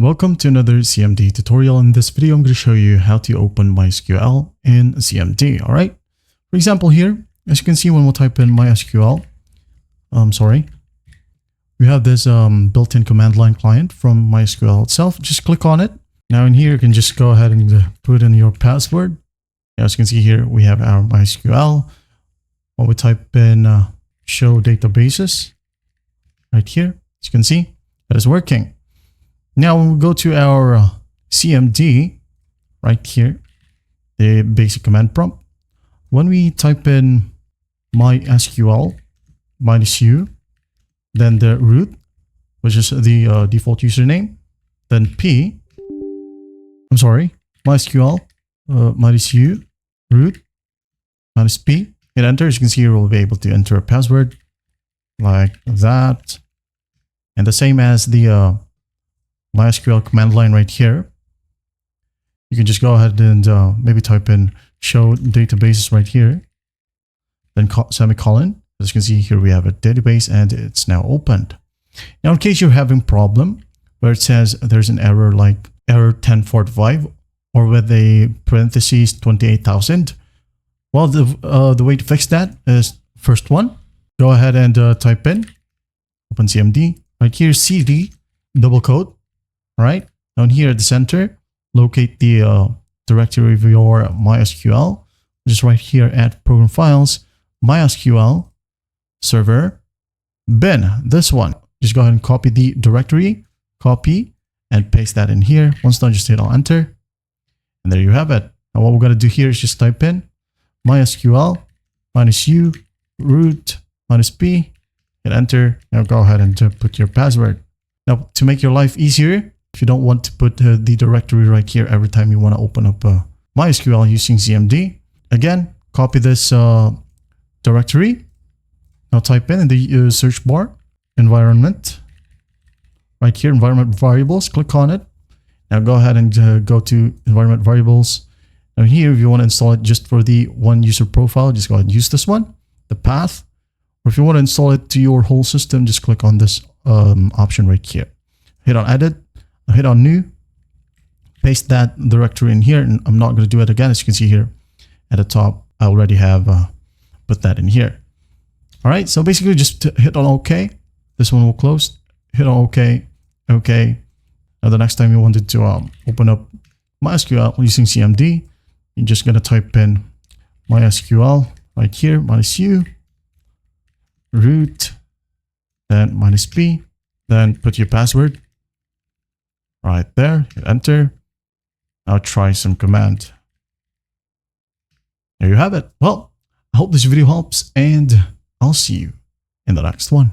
Welcome to another CMD tutorial. In this video, I'm going to show you how to open MySQL in CMD. All right. For example, here, as you can see, when we'll type in MySQL, we have this built-in command line client from MySQL itself. Just click on it. Now in here, you can just go ahead and put in your password. As you can see here, we have our MySQL. When we type in show databases right here, as you can see, that is working. Now, when we go to our CMD, right here, the basic command prompt, when we type in MySQL -u, then the root, which is the default username, then MySQL -u, root, -p, hit enter. As you can see here, we'll be able to enter a password like that. And the same as the MySQL command line right here. You can just go ahead and maybe type in show databases right here, then semicolon. As you can see here, we have a database and it's now opened. Now, in case you're having a problem where it says there's an error like error 1045 or with a parentheses 28,000, well, the way to fix that is first one, go ahead and type in open CMD right here, cd double quote. All right, down here at the center, locate the directory of your MySQL, which is right here at Program Files, MySQL Server bin. This one, just go ahead and copy the directory, copy, and paste that in here. Once done, just hit on enter, and there you have it. Now, what we're going to do here is just type in MySQL -u, root, -p, hit enter. Now go ahead and put your password. Now, to make your life easier, if you don't want to put the directory right here every time you want to open up MySQL using CMD, again, copy this directory. Now type in the search bar, environment, right here, environment variables, click on it. Now go ahead and go to environment variables. Now here, if you want to install it just for the one user profile, just go ahead and use this one, the path. Or if you want to install it to your whole system, just click on this option right here. Hit on edit. Hit on new, paste that directory in here, and I'm not going to do it again. As you can see here at the top, I already have put that in here. All right, so basically just hit on OK. This one will close. Hit on OK. OK. Now the next time you wanted to open up MySQL using CMD, you're just going to type in MySQL right here, -u, root, then -p, then put your password. Right there, hit enter. Now try some command. There you have it. Well, I hope this video helps, and I'll see you in the next one.